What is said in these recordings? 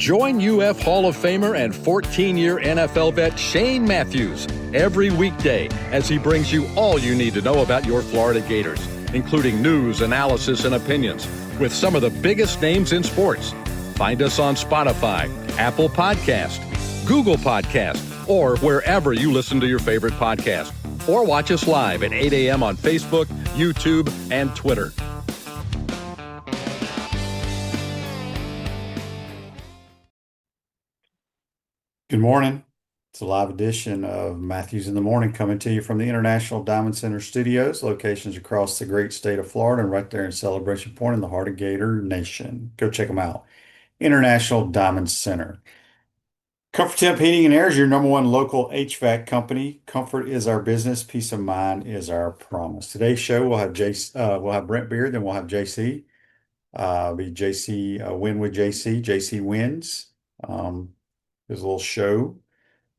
Join UF Hall of Famer and 14-year NFL vet Shane Matthews every weekday as he brings you all you need to know about your Florida Gators, including news, analysis, and opinions with some of the biggest names in sports. Find us on Spotify, Apple Podcast, Google Podcast, or wherever you listen to your favorite podcast. Or watch us live at 8 a.m. on Facebook, YouTube, and Twitter. Good morning. It's a live edition of Matthews in the Morning coming to you from the International Diamond Center studios, locations across the great state of Florida and right there in Celebration Point in the heart of Gator Nation. Go check them out. International Diamond Center. Comfort Temp Heating and Air is your number one local HVAC company. Comfort is our business. Peace of mind is our promise. Today's show we'll have Brent Beaird, then we'll have JC. Be JC Win with JC. JC wins. There's a little show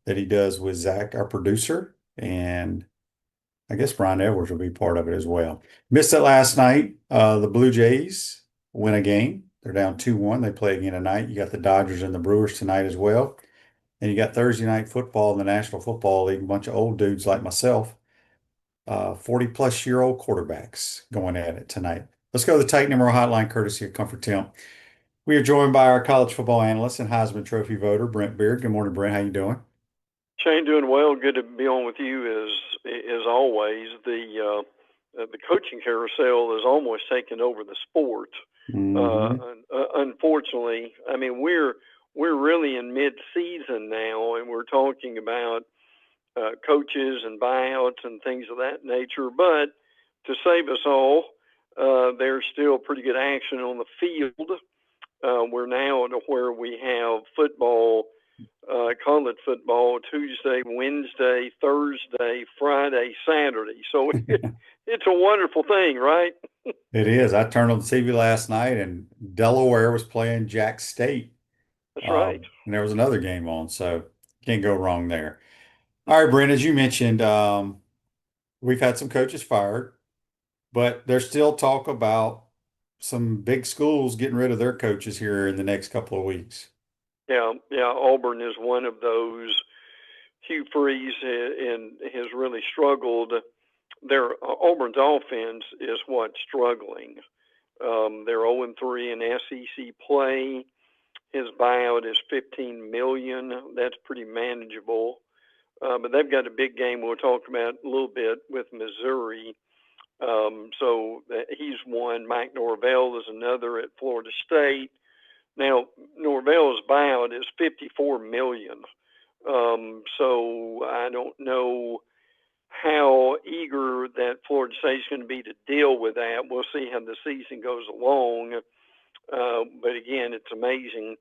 that he does with Zach, our producer, and I guess Brian Edwards will be part of it as well. Missed it last night. The Blue Jays win a game. They're down 2-1. They play again tonight. You got the Dodgers and the Brewers tonight as well. And you got Thursday night football in the National Football League. A bunch of old dudes like myself, 40-plus-year-old quarterbacks going at it tonight. Let's go to the Tight Number hotline, courtesy of Comfort Temp. We are joined by our college football analyst and Heisman Trophy voter, Brent Beaird. Good morning, Brent. How you doing? Shane, doing well. Good to be on with you as always. The coaching carousel has almost taken over the sport. Unfortunately, I mean we're really in mid-season now, and we're talking about coaches and buyouts and things of that nature. But to save us all, there's still pretty good action on the field. We're now to where we have football, college football, Tuesday, Wednesday, Thursday, Friday, Saturday. So it's a wonderful thing, right? It is. I turned on the TV last night, and Delaware was playing Jack State. That's right. And there was another game on, so can't go wrong there. All right, Brent, as you mentioned, we've had some coaches fired, but there's still talk about some big schools getting rid of their coaches here in the next couple of weeks. Yeah. Auburn is one of those. Hugh Freeze has really struggled. Auburn's offense is what's struggling. They're 0-3 in SEC play. His buyout is $15 million. That's pretty manageable. But they've got a big game we'll talk about a little bit with Missouri. So he's one. Mike Norvell is another at Florida State. Now, Norvell's buyout is $54 million. So I don't know how eager that Florida State's going to be to deal with that. We'll see how the season goes along. But again, it's amazing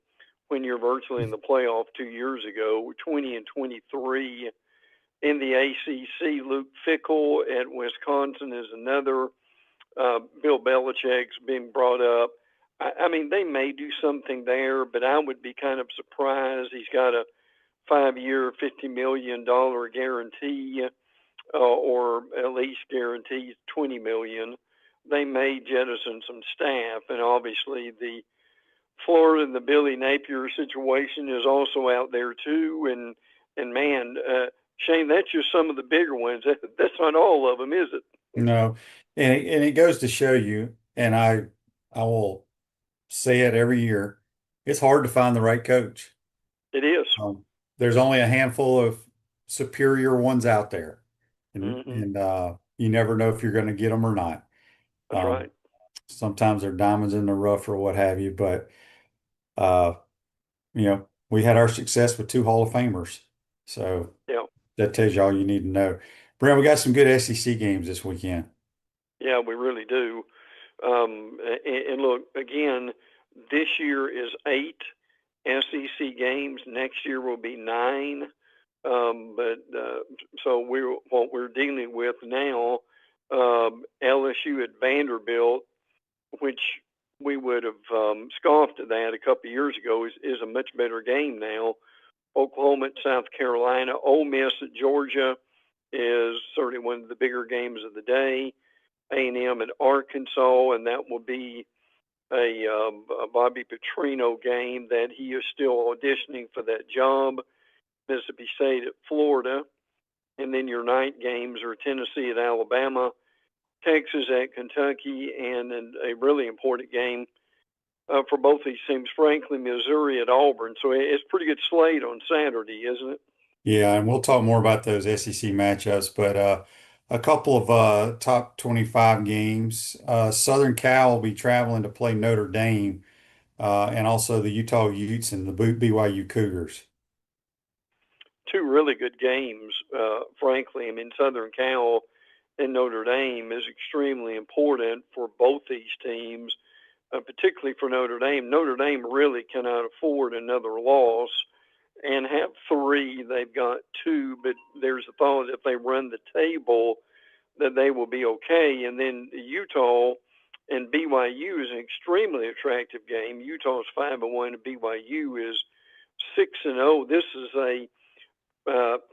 when you're virtually in the playoff 2 years ago, 20-23 in the ACC. Luke Fickell at Wisconsin is another. Bill Belichick's being brought up. I mean, they may do something there, but I would be kind of surprised. He's got a 5-year, $50 million guarantee, or at least guarantees $20 million. They may jettison some staff, and obviously the Florida and the Billy Napier situation is also out there too. And man, Shane, that's just some of the bigger ones. That's not all of them, is it? No, and it goes to show you, and I will say it every year, it's hard to find the right coach. It is. There's only a handful of superior ones out there, and you never know if you're going to get them or not. That's right. Sometimes they're diamonds in the rough or what have you, but we had our success with 2 Hall of Famers, so that tells you all you need to know. Brent, we got some good SEC games this weekend. Yeah, we really do. And look, again, this year is 8 SEC games. Next year will be 9. So what we're dealing with now, LSU at Vanderbilt, which we would have scoffed at that a couple of years ago, is a much better game now. Oklahoma at South Carolina. Ole Miss at Georgia is certainly one of the bigger games of the day. A&M at Arkansas, and that will be a Bobby Petrino game that he is still auditioning for that job. Mississippi State at Florida. And then your night games are Tennessee at Alabama, Texas at Kentucky, and a really important game for both these teams, frankly, Missouri at Auburn. So it's a pretty good slate on Saturday, isn't it? Yeah, and we'll talk more about those SEC matchups, but a couple of top 25 games. Southern Cal will be traveling to play Notre Dame, and also the Utah Utes and the BYU Cougars. Two really good games, frankly. I mean, Southern Cal and Notre Dame is extremely important for both these teams, particularly for Notre Dame. Notre Dame really cannot afford another loss and have three. They've got two, but there's a thought if they run the table that they will be okay. And then Utah and BYU is an extremely attractive game. Utah's 5-1 and BYU is 6-0. This is a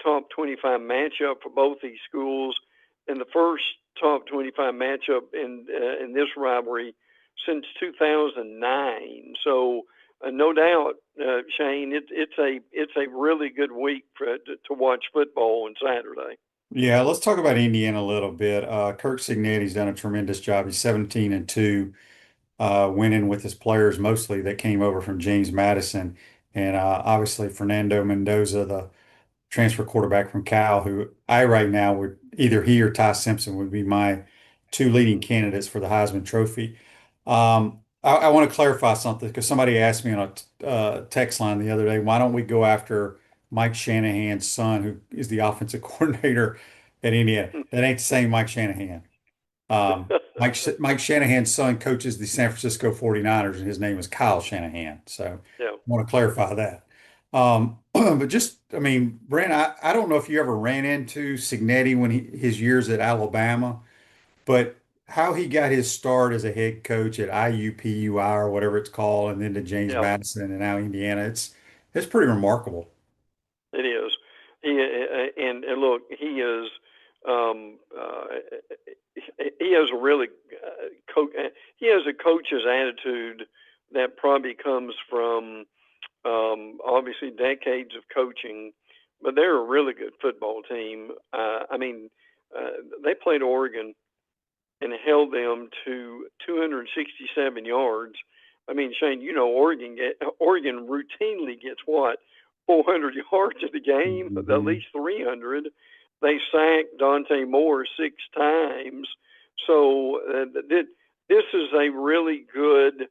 top 25 matchup for both these schools, and the first top 25 matchup in this rivalry since 2009. So no doubt, Shane, it's a really good week to watch football on Saturday. Yeah, let's talk about Indiana a little bit. Kirk Cignetti's done a tremendous job. He's 17-2, winning with his players mostly that came over from James Madison, and obviously Fernando Mendoza, the transfer quarterback from Cal, who I right now would either he or Ty Simpson would be my two leading candidates for the Heisman Trophy. I want to clarify something because somebody asked me on a text line the other day, why don't we go after Mike Shanahan's son, who is the offensive coordinator at Indiana? That ain't the same Mike Shanahan. Mike Shanahan's son coaches the San Francisco 49ers, and his name is Kyle Shanahan. So Yeah. I want to clarify that. But just, I mean, Brent, I don't know if you ever ran into Cignetti when his years at Alabama, but how he got his start as a head coach at IUPUI or whatever it's called, and then to James Yeah. Madison and now Indiana, it's pretty remarkable. It is. And look, he is he has a really he has a coach's attitude that probably comes from obviously decades of coaching, but they're a really good football team. I mean, they played Oregon and held them to 267 yards. I mean, Shane, you know, Oregon routinely gets what, 400 yards in the game, at least 300. They sacked Dante Moore 6 times. So this is a really good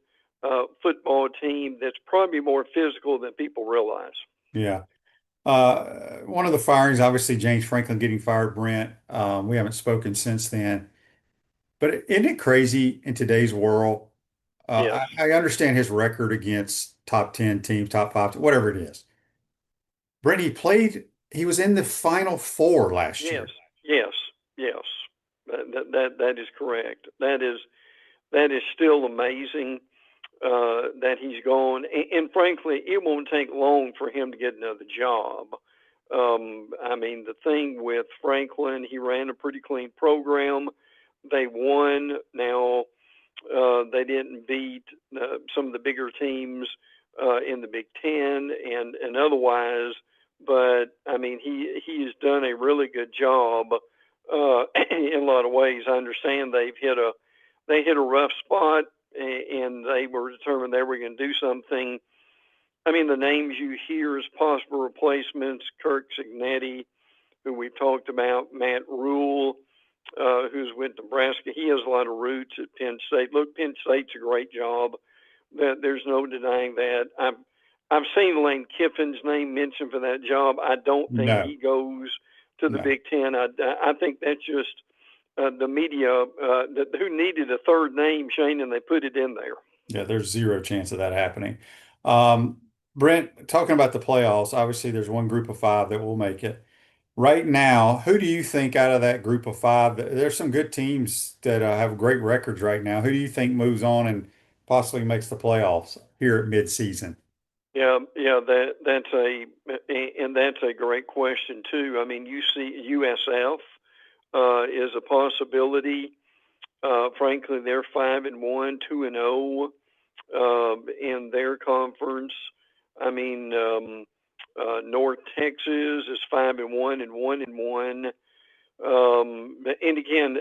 football team that's probably more physical than people realize. Yeah. One of the firings, obviously, James Franklin getting fired, Brent. We haven't spoken since then. But isn't it crazy in today's world? Yes. I understand his record against top 10 teams, top 5, whatever it is. Brent, he was in the Final Four last year. Yes. That is correct. That is still amazing that he's gone. And frankly, it won't take long for him to get another job. I mean, the thing with Franklin, he ran a pretty clean program. They won. Now, they didn't beat some of the bigger teams in the Big Ten and otherwise. But I mean, he has done a really good job in a lot of ways. I understand they hit a rough spot, and they were determined they were going to do something. I mean, the names you hear as possible replacements: Kirk Cignetti, who we've talked about, Matt Rule, who's with Nebraska. He has a lot of roots at Penn State. Look, Penn State's a great job. There's no denying that. I've seen Lane Kiffin's name mentioned for that job. I don't think he goes to the Big Ten. I think that's just the media who needed a third name, Shane, and they put it in there. Yeah, there's zero chance of that happening. Brent, talking about the playoffs, obviously there's one group of 5 that will make it. Right now, who do you think out of that group of 5? There's some good teams that have great records right now. Who do you think moves on and possibly makes the playoffs here at midseason? Yeah, that's a great question too. I mean, you see USF is a possibility. Frankly, they're 5-1, 2-0. in their conference. I mean, North Texas is 5-1 and 1-1. And again,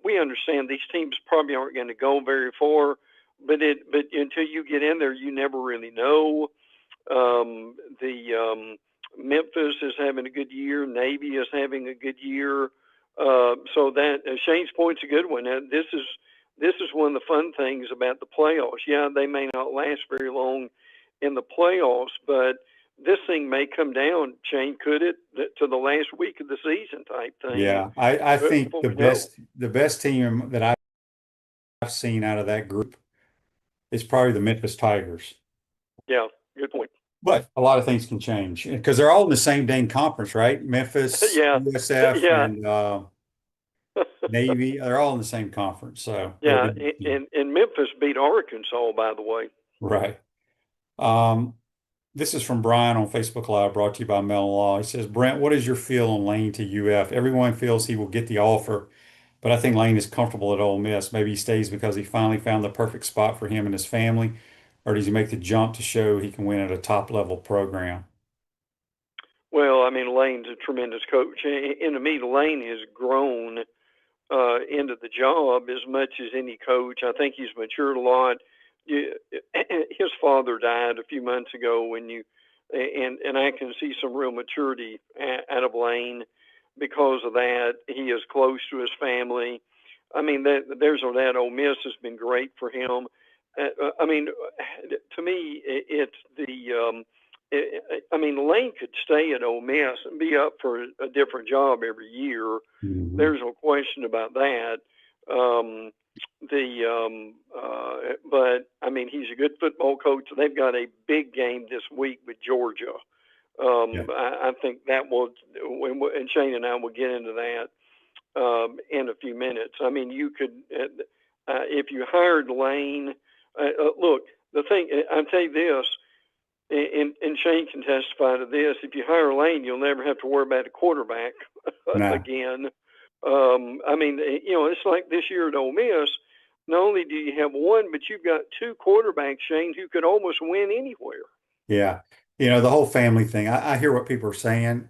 we understand these teams probably aren't going to go very far, but until you get in there, you never really know. Memphis is having a good year. Navy is having a good year. So that Shane's point's a good one. This is one of the fun things about the playoffs. Yeah, they may not last very long in the playoffs, but this thing may come down, Shane, could it, to the last week of the season type thing? Yeah, I think before the we know. best team that I've seen out of that group is probably the Memphis Tigers. Yeah, good point. But a lot of things can change because they're all in the same dang conference, right? Memphis, Yeah, USF, yeah. and Navy, they're all in the same conference. So it'll Yeah, be and Memphis beat Arkansas, by the way. right. This is from Brian on Facebook Live, brought to you by Mellon Law. He says, Brent, what is your feel on Lane to UF? Everyone feels he will get the offer, but I think Lane is comfortable at Ole Miss. Maybe he stays because he finally found the perfect spot for him and his family, or does he make the jump to show he can win at a top-level program? Well, I mean, Lane's a tremendous coach. And to me, Lane has grown into the job as much as any coach. I think he's matured a lot. His father died a few months ago, and I can see some real maturity out of Lane because of that. He is close to his family. I mean, that Ole Miss has been great for him. I mean, to me, it's I mean, Lane could stay at Ole Miss and be up for a different job every year. Mm-hmm. There's no question about that. But I mean, he's a good football coach. They've got a big game this week with Georgia. I think that will, and Shane and I will get into that in a few minutes. I mean, you could, if you hired Lane, look, the thing, I'll tell you this, and Shane can testify to this, if you hire Lane, you'll never have to worry about a quarterback again. I mean, it's like this year at Ole Miss, not only do you have one, but you've got two quarterbacks, Shane, who could almost win anywhere. Yeah. The whole family thing, I hear what people are saying,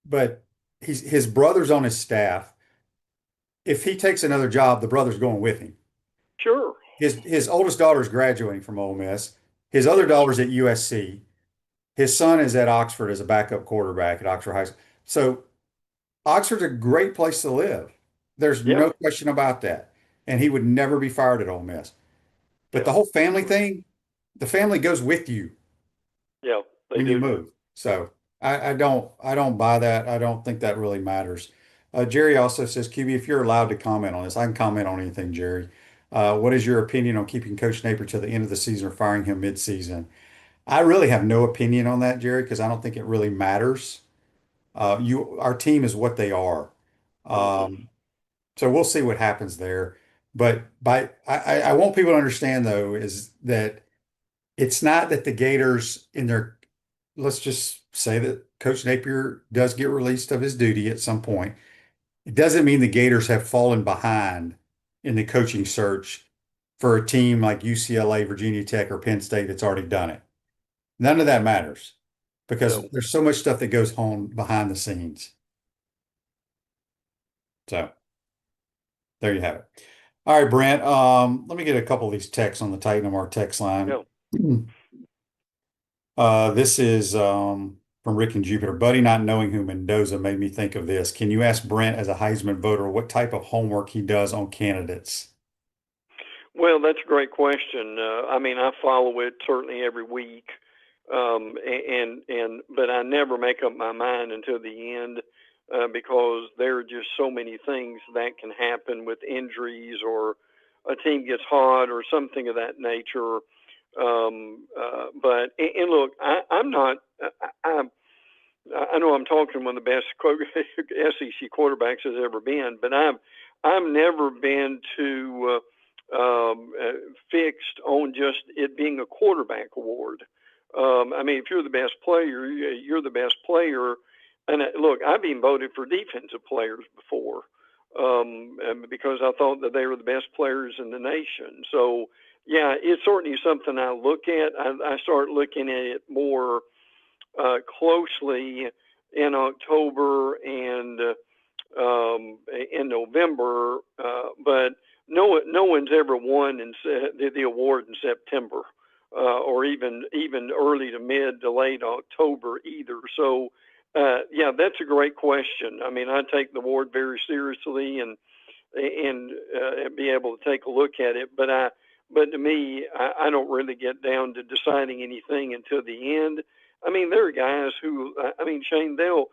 but his brother's on his staff. If he takes another job, the brother's going with him. Sure. His oldest daughter's graduating from Ole Miss. His other daughter's at USC. His son is at Oxford as a backup quarterback at Oxford High School. So Oxford's a great place to live. There's no question about that. And he would never be fired at Ole Miss. But the whole family thing, the family goes with you. Yeah, when you move. So I don't buy that. I don't think that really matters. Jerry also says, QB, if you're allowed to comment on this, I can comment on anything, Jerry. What is your opinion on keeping Coach Napier to the end of the season or firing him mid-season? I really have no opinion on that, Jerry, because I don't think it really matters. Our team is what they are. So we'll see what happens there. But I want people to understand, though, is that it's not that the Gators let's just say that Coach Napier does get released of his duty at some point. It doesn't mean the Gators have fallen behind in the coaching search for a team like UCLA, Virginia Tech, or Penn State that's already done it. None of that matters because there's so much stuff that goes on behind the scenes. So there you have it. All right, Brent. Let me get a couple of these texts on the Titan our text line. This is from Rick and Jupiter. Buddy, not knowing who Mendoza made me think of this. Can you ask Brent, as a Heisman voter, what type of homework he does on candidates? Well, that's a great question. I mean, I follow it certainly every week, but I never make up my mind until the end because there are just so many things that can happen with injuries or a team gets hot or something of that nature. But look, I'm not. I know I'm talking to one of the best SEC quarterbacks has ever been, but I've never been too fixed on just it being a quarterback award. I mean, if you're the best player, you're the best player. And look, I've been voted for defensive players before because I thought that they were the best players in the nation. So Yeah, it's certainly something I look at. I start looking at it more closely in October and in November, but no one's ever won the award in September, or even early to mid to late October either. So, yeah, that's a great question. I mean, I take the award very seriously and be able to take a look at it, but to me, I don't really get down to deciding anything until the end. I mean, there are guys who, I mean, Shane, they'll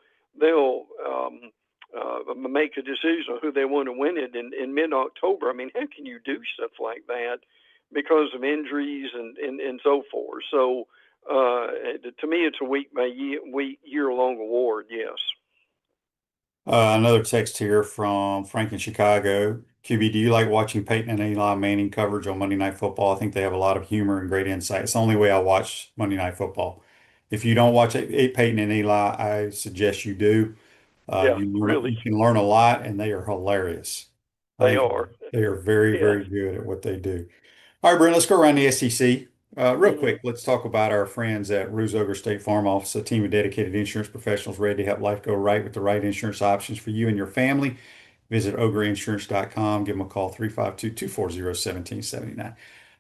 make a decision on who they want to win it in mid-October. I mean, how can you do stuff like that because of injuries and so forth? So to me, it's a week by year-long award. Yes. Another text here from Frank in Chicago. QB, do you like watching Peyton and Eli Manning coverage on Monday Night Football? I think they have a lot of humor and great insight. It's the only way I watch Monday Night Football. If you don't watch Peyton and Eli, I suggest you do. Yeah, really, You can learn a lot, and they are hilarious. I they think are. they are very, Yes. very good at what they do. All right, Brent, let's go around the SEC. Real Mhm. quick, let's talk about our friends at Ruzoger State Farm Office, a team of dedicated insurance professionals ready to help life go right with the right insurance options for you and your family. Visitogreinsurance.com. Give them a call, 352-240-1779.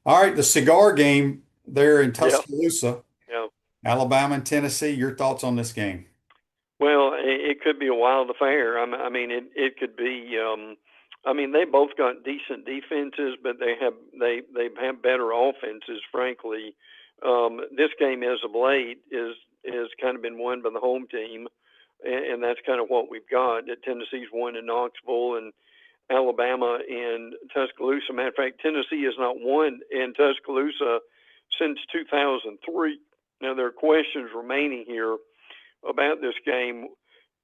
All right, the cigar game there in Yeah. Tuscaloosa, Yeah. Alabama and Tennessee. Your thoughts on this game? Well, it could be a wild affair. I mean, it could be. I mean, they both got decent defenses, but they have better offenses. Frankly, this game as of late is kind of been won by the home team, and that's kind of what we've got. Tennessee's won in Knoxville and Alabama in Tuscaloosa. Matter of fact, Tennessee has not won in Tuscaloosa since 2003. Now there are questions remaining here about this game.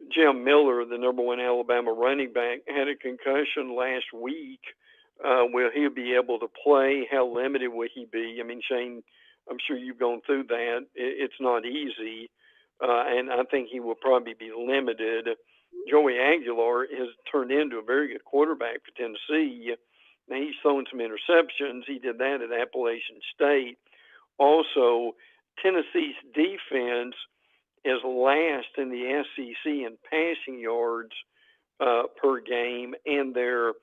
Jim Miller, the number one Alabama running back, had a concussion last week. Will he be able to play? How limited will he be? I mean, Shane, I'm sure you've gone through that. It's not easy, and I think he will probably be limited. Joey Aguilar has turned into a very good quarterback for Tennessee. Now, he's thrown some interceptions. He did that at Appalachian State. Also, Tennessee's defense is last in the SEC in passing yards per game, and their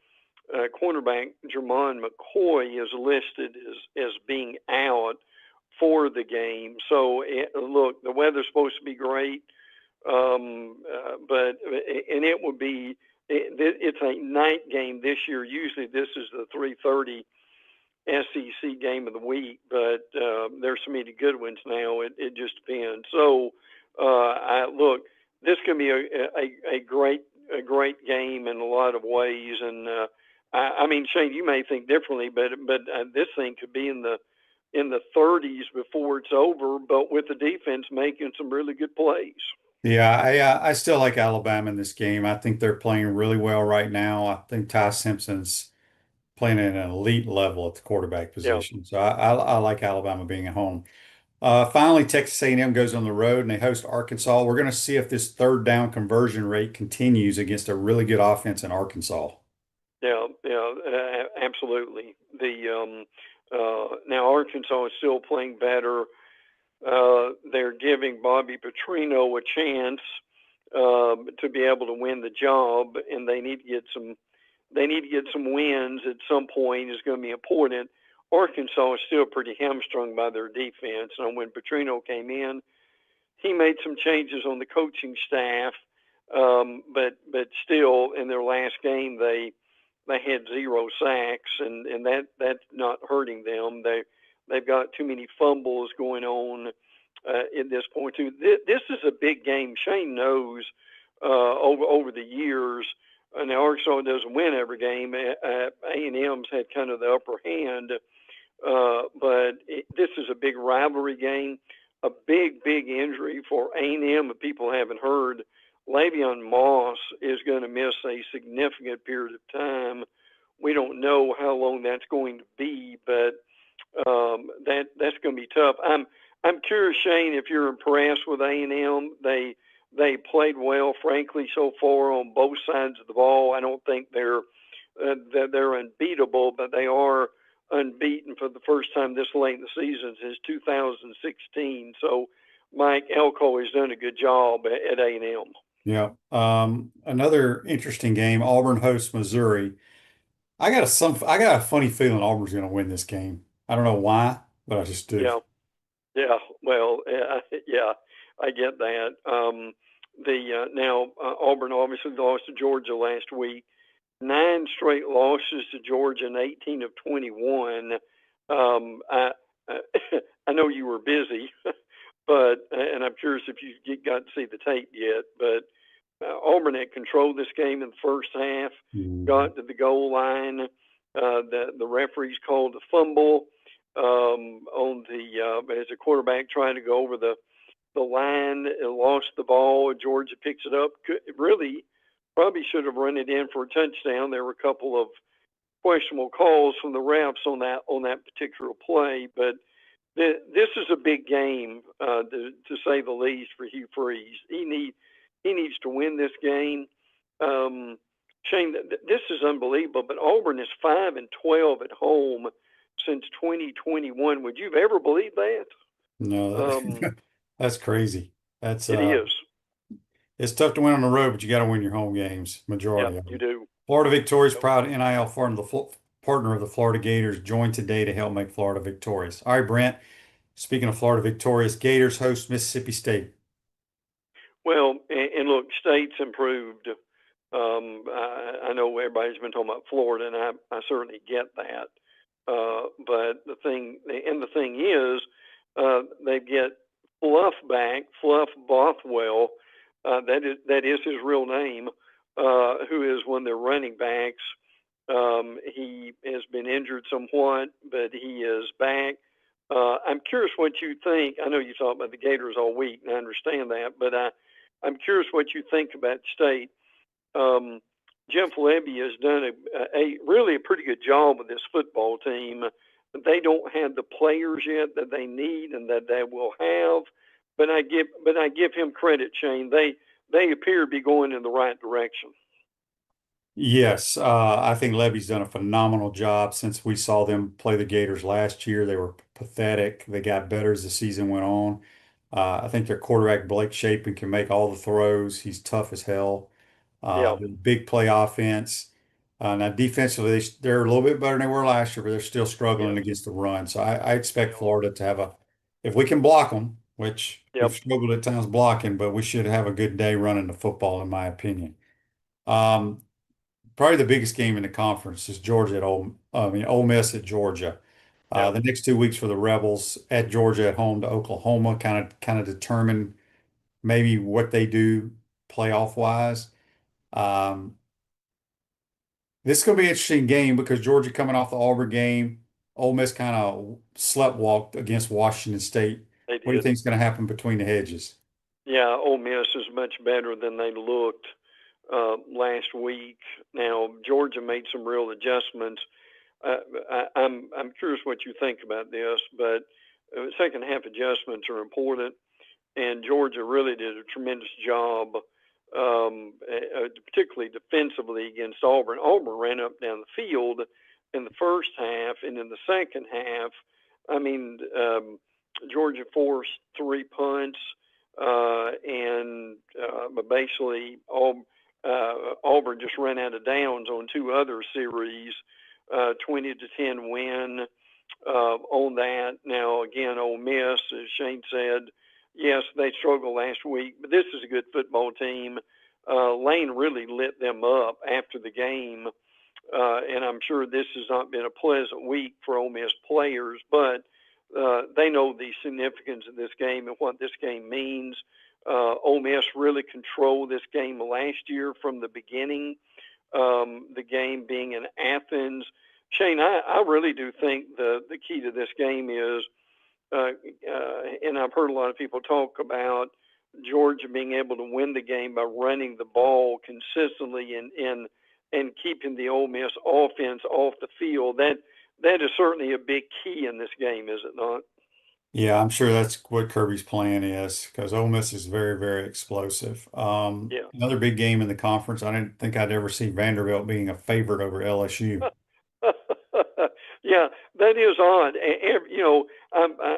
cornerback Jermon McCoy is listed as being out for the game. So, look, the weather's supposed to be great, but it would be it's a night game this year. Usually, this is the 3:30 SEC game of the week, but there's so many good ones now. It just depends. So, look, this can be a great game in a lot of ways, and I mean, Shane, you may think differently, but this thing could be in the 30s before it's over, but with the defense making some really good plays. Yeah, I still like Alabama in this game. I think they're playing really well right now. I think Ty Simpson's playing at an elite level at the quarterback Yeah. position. So I like Alabama being at home. Finally, Texas A&M goes on the road and they host Arkansas. We're going to see if this third down conversion rate continues against a really good offense in Arkansas. Yeah, absolutely. Now Arkansas is still playing better. They're giving Bobby Petrino a chance to be able to win the job, and they need to get some wins at some point. Is going to be important. Arkansas is still pretty hamstrung by their defense. And when Petrino came in, he made some changes on the coaching staff, but still in their last game they had 0 sacks, and that's not hurting them. They've got too many fumbles going on at this point too. This is a big game. Shane knows over the years. Now Arkansas doesn't win every game. A&M's had kind of the upper hand, but this is a big rivalry game. A big injury for A&M that people haven't heard. Le'Veon Moss is going to miss a significant period of time. We don't know how long that's going to be, but that's going to be tough. I'm curious, Shane, if you're impressed with A&M. They played well, frankly, so far on both sides of the ball. I don't think they're unbeatable, but they are unbeaten for the first time this late in the season since 2016. So Mike Elko has done a good job at A&M. Yeah. Another interesting game, Auburn hosts Missouri. I got a funny feeling Auburn's going to win this game. I don't know why, but I just do. Yeah. Yeah. Well, yeah, I get that. Now Auburn obviously lost to Georgia last week. 9 straight losses to Georgia and 18 of 21. I I know you were busy, but and I'm curious if you got to see the tape yet. But Auburn had controlled this game in the first half, got to the goal line. The referees called a fumble on the as a quarterback trying to go over the line, lost the ball. Georgia picks it up. Really, probably should have run it in for a touchdown. There were a couple of questionable calls from the refs on that particular play, but this is a big game to say the least for Hugh Freeze. He needs to win this game. Shane, this is unbelievable. But Auburn is 5-12 at home since 2021. Would you have ever believed that? No, that's crazy. It is. It's tough to win on the road, but you got to win your home games, majority of them. You do. Florida victorious, proud NIL partner of the Florida Gators, joined today to help make Florida victorious. All right, Brent, speaking of Florida victorious, Gators host Mississippi State. Well, and look, State's improved. I know everybody's been talking about Florida, and I certainly get that. But the thing is, they get Fluff back, Fluff Bothwell. That is his real name. Who is one of their running backs. He has been injured somewhat, but he is back. I'm curious what you think. I know you talked about the Gators all week, and I understand that, but I'm curious what you think about State. Jeff Lebby has done a really pretty good job with this football team. They don't have the players yet that they need and that they will have, but I give him credit, Shane. They appear to be going in the right direction. Yes, I think Levy's done a phenomenal job since we saw them play the Gators last year. They were pathetic. They got better as the season went on. I think their quarterback, Blake Shapen, can make all the throws. He's tough as hell. Big play offense. Now, defensively, they're a little bit better than they were last year, but they're still struggling against the run. So I expect Florida to have if we can block them, which we've struggled at times blocking, but we should have a good day running the football, in my opinion. Probably the biggest game in the conference is Ole Miss at Georgia. The next 2 weeks for the Rebels at Georgia, at home to Oklahoma, kind of determine maybe what they do playoff wise. This is going to be an interesting game because Georgia coming off the Auburn game, Ole Miss kind of sleptwalked against Washington State. What do you think is going to happen between the hedges? Yeah, Ole Miss is much better than they looked last week. Now Georgia made some real adjustments. I'm curious what you think about this, but second half adjustments are important, and Georgia really did a tremendous job, particularly defensively against Auburn. Auburn ran up down the field in the first half, and in the second half, I mean, Georgia forced 3 punts, and basically Auburn just ran out of downs on 2 other series, 20-10 win on that. Now, again, Ole Miss, as Shane said, yes, they struggled last week, but this is a good football team. Lane really lit them up after the game, and I'm sure this has not been a pleasant week for Ole Miss players, but they know the significance of this game and what this game means. Ole Miss really controlled this game last year from the beginning, the game being in Athens. Shane, I really do think the key to this game is, and I've heard a lot of people talk about Georgia being able to win the game by running the ball consistently and keeping the Ole Miss offense off the field. That is certainly a big key in this game, is it not? Yeah, I'm sure that's what Kirby's plan is because Ole Miss is very, very explosive. Another big game in the conference. I didn't think I'd ever see Vanderbilt being a favorite over LSU. Yeah, that is odd.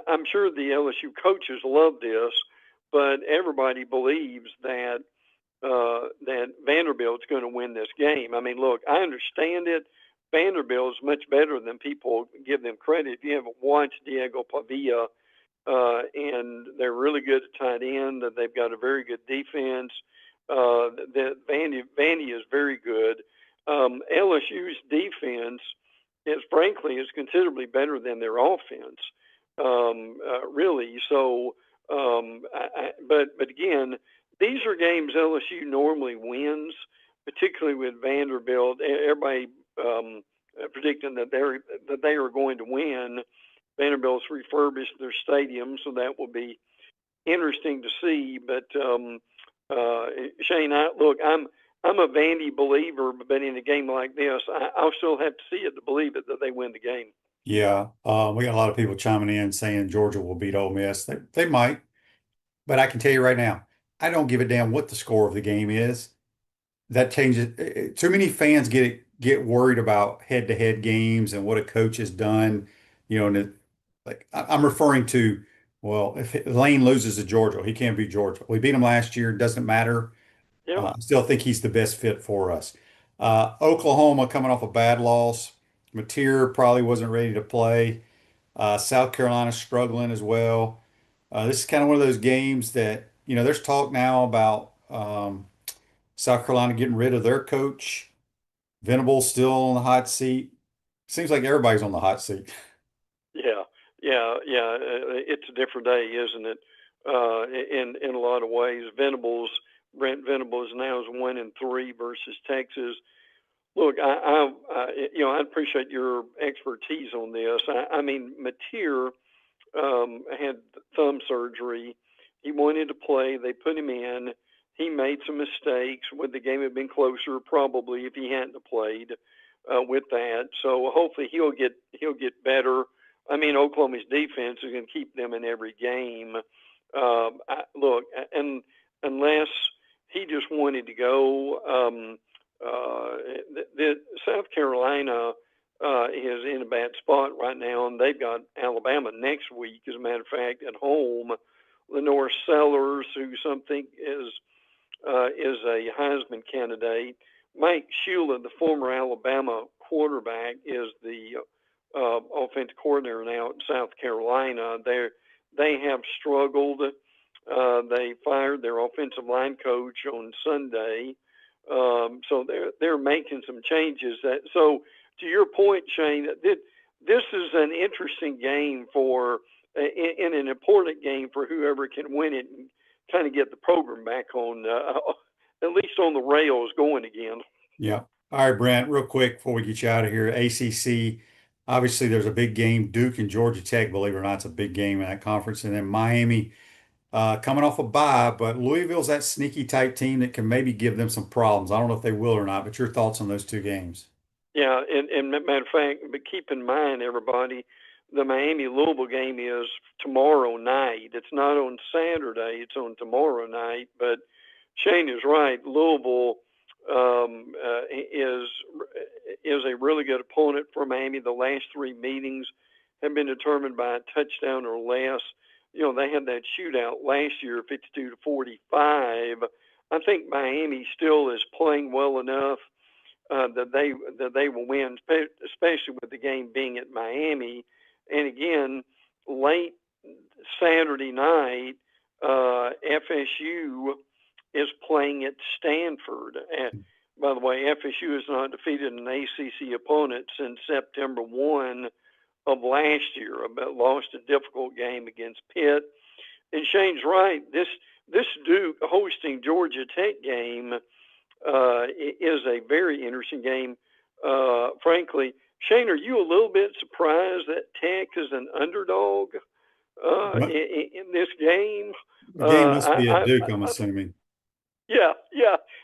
I'm sure the LSU coaches love this, but everybody believes that that Vanderbilt's going to win this game. I mean, look, I understand it. Vanderbilt is much better than people give them credit. If you haven't watched Diego Pavia, and they're really good at tight end, they've got a very good defense. Vandy is very good. LSU's defense is considerably better than their offense, really. So, but again, these are games LSU normally wins, particularly with Vanderbilt. Everybody predicting that they are going to win. Vanderbilt's refurbished their stadium, so that will be interesting to see. But Shane, I'm a Vandy believer, but in a game like this, I'll still have to see it to believe it that they win the game. Yeah, we got a lot of people chiming in saying Georgia will beat Ole Miss. They might, but I can tell you right now, I don't give a damn what the score of the game is. That changes. Too many fans get worried about head-to-head games and what a coach has done. And I'm referring to, well, if Lane loses to Georgia, he can't beat Georgia. We beat him last year. Doesn't matter. Yeah. I still think he's the best fit for us. Oklahoma coming off a bad loss. Mateer probably wasn't ready to play. South Carolina struggling as well. This is kind of one of those games that, there's talk now about South Carolina getting rid of their coach. Venables still on the hot seat. Seems like everybody's on the hot seat. Yeah. It's a different day, isn't it? In a lot of ways, Brent Venables now is 1-3 versus Texas. Look, I appreciate your expertise on this. I mean, Mateer had thumb surgery. He wanted to play. They put him in. He made some mistakes. Would the game have been closer? Probably, if he hadn't played with that. So hopefully he'll get better. I mean, Oklahoma's defense is going to keep them in every game. Look, and unless he just wanted to go, the South Carolina is in a bad spot right now, and they've got Alabama next week. As a matter of fact, at home, Lenore Sellers, who some think is a Heisman candidate. Mike Shula, the former Alabama quarterback, is the offensive coordinator now at South Carolina. They have struggled. They fired their offensive line coach on Sunday, so they're making some changes. So to your point, Shane, this is an interesting game in an important game for whoever can win it and kind of get the program back on, at least on the rails going again. Yeah. All right, Brent, real quick before we get you out of here, ACC, obviously there's a big game. Duke and Georgia Tech, believe it or not, it's a big game in that conference. And then Miami coming off a bye, but Louisville's that sneaky type team that can maybe give them some problems. I don't know if they will or not, but your thoughts on those two games? Yeah, and matter of fact, but keep in mind, everybody, the Miami-Louisville game is tomorrow night. It's not on Saturday. It's on tomorrow night. But Shane is right. Louisville is a really good opponent for Miami. The last three meetings have been determined by a touchdown or less. They had that shootout last year, 52-45. I think Miami still is playing well enough that they will win, especially with the game being at Miami. And again, late Saturday night, FSU is playing at Stanford. And by the way, FSU has not defeated an ACC opponent since September 1 of last year, but lost a difficult game against Pitt. And Shane's right. This Duke hosting Georgia Tech game is a very interesting game. Frankly, Shane, are you a little bit surprised that Tech is an underdog in this game? The game must be at Duke, I'm assuming. Yeah.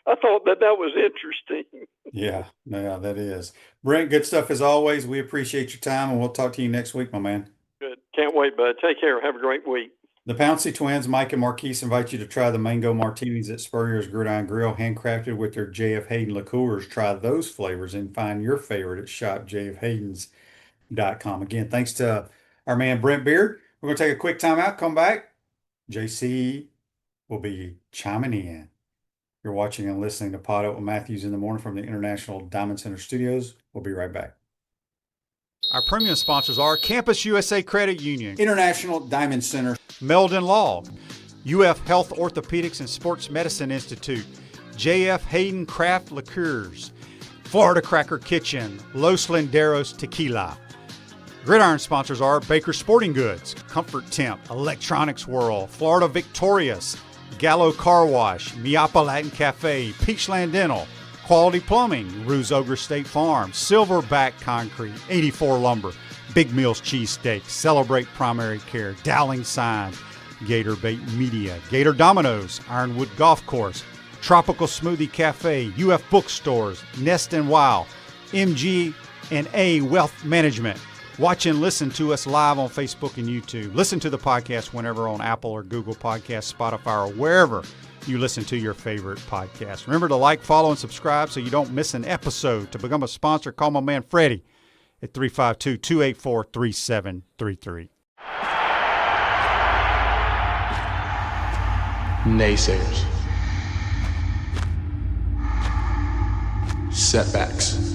I thought that was interesting. Yeah, that is. Brent, good stuff as always. We appreciate your time, and we'll talk to you next week, my man. Good. Can't wait, bud. Take care. Have a great week. The Pouncey twins, Mike and Marquise, invite you to try the mango martinis at Spurrier's Gridiron Grill, handcrafted with their J.F. Hayden liqueurs. Try those flavors and find your favorite at Shop J.F. Hayden's. PodUp.com. Again, thanks to our man Brent Beaird. We're going to take a quick timeout, come back. JC will be chiming in. You're watching and listening to PodUp with Matthews in the morning from the International Diamond Center Studios. We'll be right back. Our premium sponsors are Campus USA Credit Union, International Diamond Center, Meldon Law, UF Health Orthopedics and Sports Medicine Institute, JF Hayden Craft Liqueurs, Florida Cracker Kitchen, Los Linderos Tequila. Gridiron sponsors are Baker Sporting Goods, Comfort Temp, Electronics World, Florida Victorious, Gallo Car Wash, Miapa Latin Cafe, Peachland Dental, Quality Plumbing, Ruse Ogre State Farm, Silverback Concrete, 84 Lumber, Big Mills Cheesesteak, Celebrate Primary Care, Dowling Sign, Gator Bait Media, Gator Dominoes, Ironwood Golf Course, Tropical Smoothie Cafe, UF Bookstores, Nest and Wow, MG&A Wealth Management. Watch and listen to us live on Facebook and YouTube. Listen to the podcast whenever on Apple or Google Podcasts, Spotify, or wherever you listen to your favorite podcast. Remember to like, follow, and subscribe so you don't miss an episode. To become a sponsor, call my man Freddie at 352-284-3733. Naysayers. Setbacks.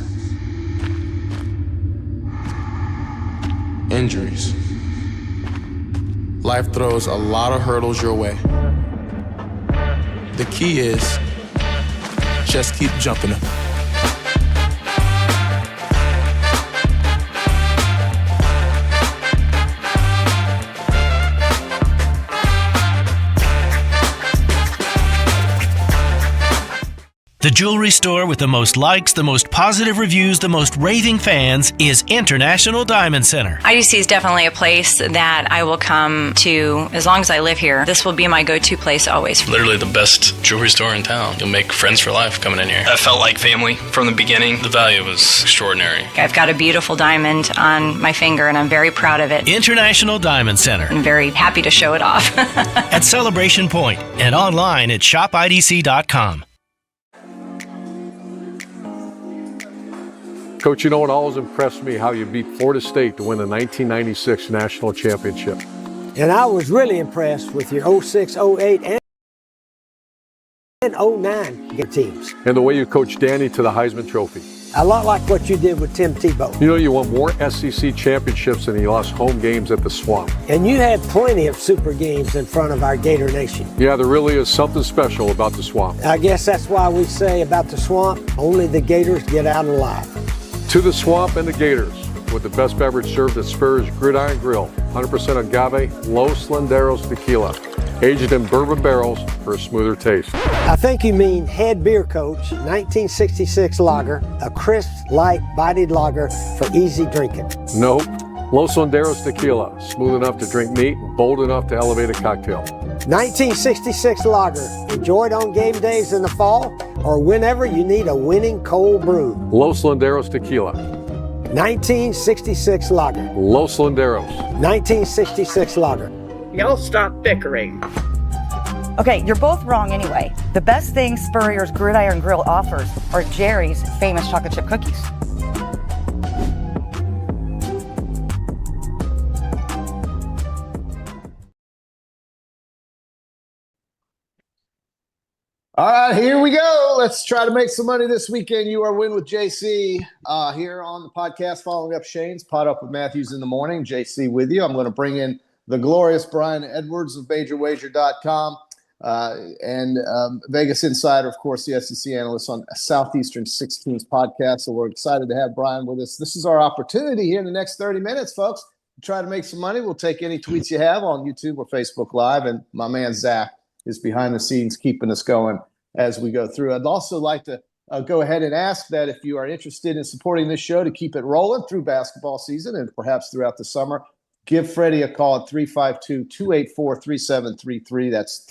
Injuries. Life throws a lot of hurdles your way. The key is just keep jumping them. The jewelry store with the most likes, the most positive reviews, the most raving fans is International Diamond Center. IDC is definitely a place that I will come to as long as I live here. This will be my go-to place always. Literally the best jewelry store in town. You'll make friends for life coming in here. I felt like family from the beginning. The value was extraordinary. I've got a beautiful diamond on my finger and I'm very proud of it. International Diamond Center. I'm very happy to show it off. At Celebration Point and online at shopidc.com. Coach, you know what always impressed me? How you beat Florida State to win the 1996 national championship. And I was really impressed with your 06, 08, and 09 teams. And the way you coached Danny to the Heisman Trophy. A lot like what you did with Tim Tebow. You know, you won more SEC championships than you lost home games at the Swamp. And you had plenty of super games in front of our Gator Nation. Yeah, there really is something special about the Swamp. I guess that's why we say about the Swamp, only the Gators get out alive. To the Swamp and the Gators, with the best beverage served at Spur's Gridiron Grill, 100% agave Los Linderos tequila, aged in bourbon barrels for a smoother taste. I think you mean head beer coach, 1966 lager, a crisp, light, bodied lager for easy drinking. Nope. Los Linderos tequila, smooth enough to drink neat, bold enough to elevate a cocktail. 1966 lager, enjoyed on game days in the fall or whenever you need a winning cold brew. Los Linderos tequila. 1966 lager. Los Linderos. 1966 lager. Y'all stop bickering. Okay, you're both wrong anyway. The best thing Spurrier's Gridiron Grill offers are Jerry's famous chocolate chip cookies. All right, here we go. Let's try to make some money this weekend. You are Win with JC here on the podcast, following up Shane's PodUp with Matthews in the morning. JC with you. I'm going to bring in the glorious Brian Edwards of BajorWager.com and Vegas Insider, of course, the SEC analyst on Southeastern 16's podcast. So we're excited to have Brian with us. This is our opportunity here in the next 30 minutes, folks, to try to make some money. We'll take any tweets you have on YouTube or Facebook Live, and my man Zach is behind the scenes keeping us going as we go through. I'd also like to go ahead and ask that if you are interested in supporting this show to keep it rolling through basketball season and perhaps throughout the summer, give Freddie a call at 352-284-3733. That's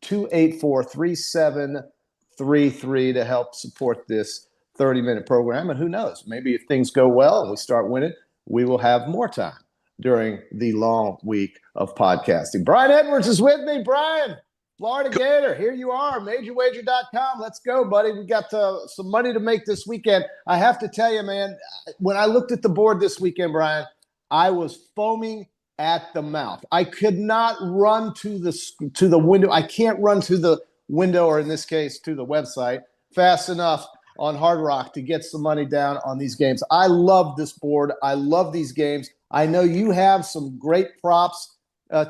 352-284-3733 to help support this 30-minute program. And who knows, maybe if things go well and we start winning, we will have more time during the long week of podcasting. Brian Edwards is with me. Brian, Florida Gator, here you are, majorwager.com. Let's go, buddy. We got some money to make this weekend. I have to tell you, man, when I looked at the board this weekend, Brian, I was foaming at the mouth. I could not run to the window. I can't run to the window, or in this case, to the website, fast enough on Hard Rock to get some money down on these games. I love this board. I love these games. I know you have some great props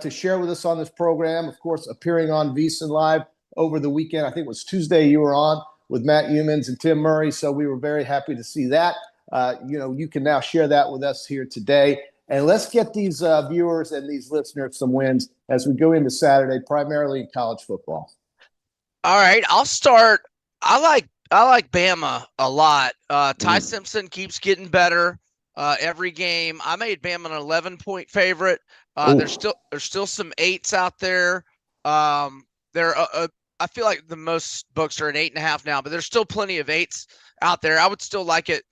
to share with us on this program. Of course, appearing on VSiN Live over the weekend. I think it was Tuesday you were on with Matt Humans and Tim Murray, so we were very happy to see that. You can now share that with us here today. And let's get these viewers and these listeners some wins as we go into Saturday, primarily in college football. All right, I'll start. I like Bama a lot. Ty Simpson keeps getting better every game. I made Bama an 11-point favorite. There's still some 8s out there. I feel like the most books are at 8.5 now, but there's still plenty of 8s out there. I would still like it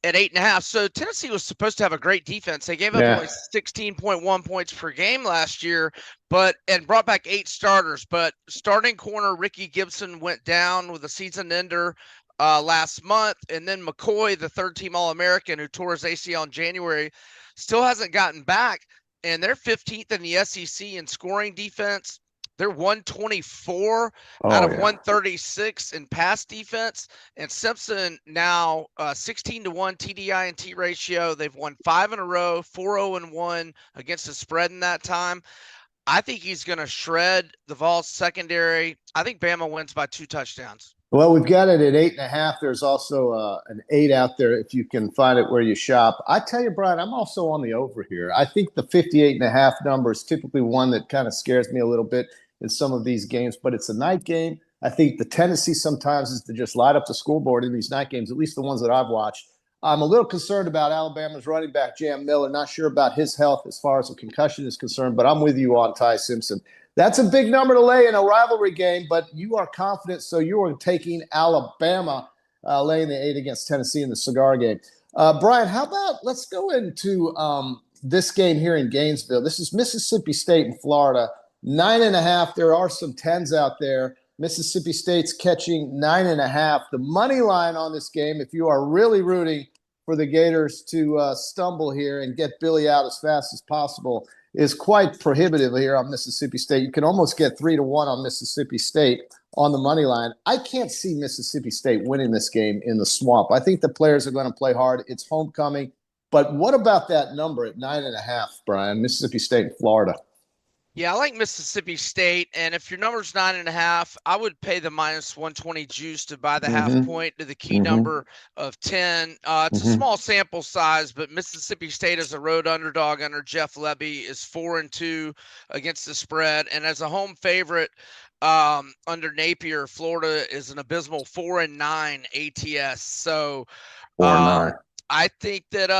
at 8.5. So Tennessee was supposed to have a great defense. They gave up only 16.1 points per game last year, and brought back 8 starters. But starting corner Ricky Gibson went down with a season ender last month, and then McCoy, the third-team All-American who tore his ACL in January, still hasn't gotten back. And they're 15th in the SEC in scoring defense. They're 124 out of 136 in pass defense. And Simpson now 16-1 TDI and T ratio. They've won 5 in a row, 4-0-1 against the spread in that time. I think he's going to shred the Vols secondary. I think Bama wins by 2 touchdowns. Well, we've got it at 8.5. There's also an 8 out there if you can find it where you shop. I tell you, Brian, I'm also on the over here. I think the 58.5 number is typically one that kind of scares me a little bit in some of these games, but it's a night game. I think the tendency sometimes is to just light up the scoreboard in these night games, at least the ones that I've watched. I'm a little concerned about Alabama's running back, Jam Miller. Not sure about his health as far as a concussion is concerned, but I'm with you on Ty Simpson. That's a big number to lay in a rivalry game, but you are confident, so you are taking Alabama laying the 8 against Tennessee in the cigar game. Brian, how about let's go into this game here in Gainesville. This is Mississippi State and Florida. 9.5. There are some 10s out there. Mississippi State's catching 9.5. The money line on this game, if you are really rooting for the Gators to stumble here and get Billy out as fast as possible, is quite prohibitive here on Mississippi State. You can almost get 3-1 on Mississippi State on the money line. I can't see Mississippi State winning this game in the swamp. I think the players are going to play hard. It's homecoming. But what about that number at 9.5, Brian? Mississippi State and Florida. Yeah, I like Mississippi State, and if your number's 9.5, I would pay the -120 juice to buy the half point to the key number of 10. It's a small sample size, but Mississippi State as a road underdog under Jeff Lebby is 4-2 against the spread, and as a home favorite under Napier, Florida is an abysmal 4-9 ATS. So 4-9. I think that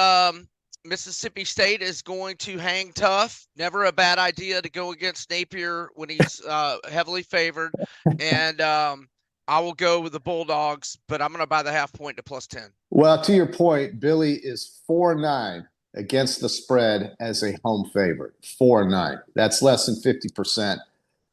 Mississippi State is going to hang tough. Never a bad idea to go against Napier when he's heavily favored. And I will go with the Bulldogs, but I'm going to buy the half point to +10. Well, to your point, Billy is 4-9 against the spread as a home favorite. 4-9. That's less than 50%.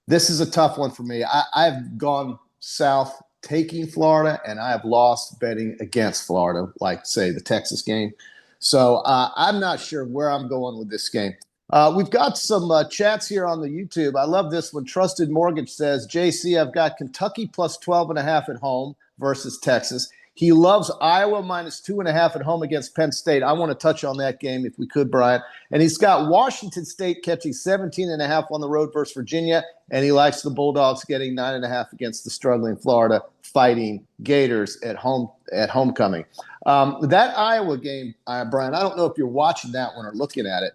This is a tough one for me. I've gone south taking Florida, and I have lost betting against Florida, like, say, the Texas game. So I'm not sure where I'm going with this game. We've got some chats here on the YouTube. I love this one. Trusted Mortgage says, JC, I've got Kentucky +12.5 at home versus Texas. He loves Iowa -2.5 at home against Penn State. I want to touch on that game if we could, Brian. And he's got Washington State catching 17.5 on the road versus Virginia. And he likes the Bulldogs getting 9.5 against the struggling Florida Fighting Gators at homecoming. That Iowa game, Brian, I don't know if you're watching that one or looking at it.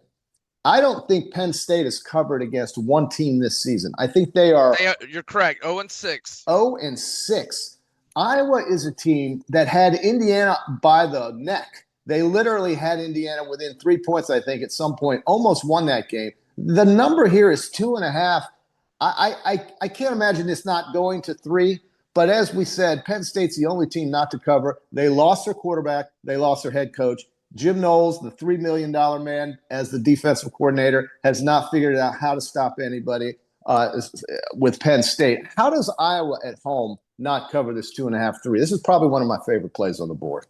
I don't think Penn State is covered against one team this season. I think they are. You're correct. 0-6. 0-6. Iowa is a team that had Indiana by the neck. They literally had Indiana within 3 points, I think, at some point, almost won that game. The number here is 2.5. I can't imagine this not going to 3. But as we said, Penn State's the only team not to cover. They lost their quarterback. They lost their head coach. Jim Knowles, the $3 million man as the defensive coordinator, has not figured out how to stop anybody. with Penn State. How does Iowa at home not cover this 2.5, 3? This is probably one of my favorite plays on the board.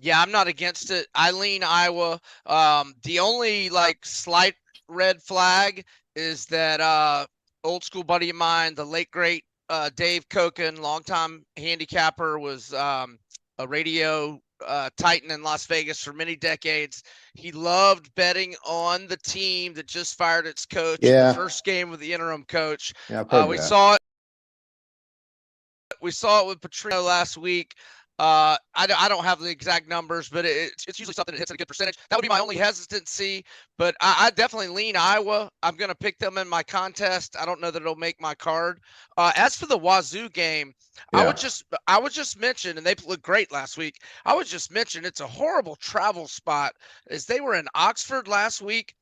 Yeah, I'm not against it. I lean Iowa. The only slight red flag is that old school buddy of mine, the late great Dave Koken, longtime handicapper, was a radio titan in Las Vegas for many decades. He loved betting on the team that just fired its coach in the first game with the interim coach. Yeah, we saw it. We saw it with Petrino last week. I don't have the exact numbers, but it's usually something that hits at a good percentage. That would be my only hesitancy, but I definitely lean Iowa. I'm going to pick them in my contest. I don't know that it'll make my card. As for the Wazoo game, I would just mention, and they looked great last week. I would just mention it's a horrible travel spot, as they were in Oxford last week.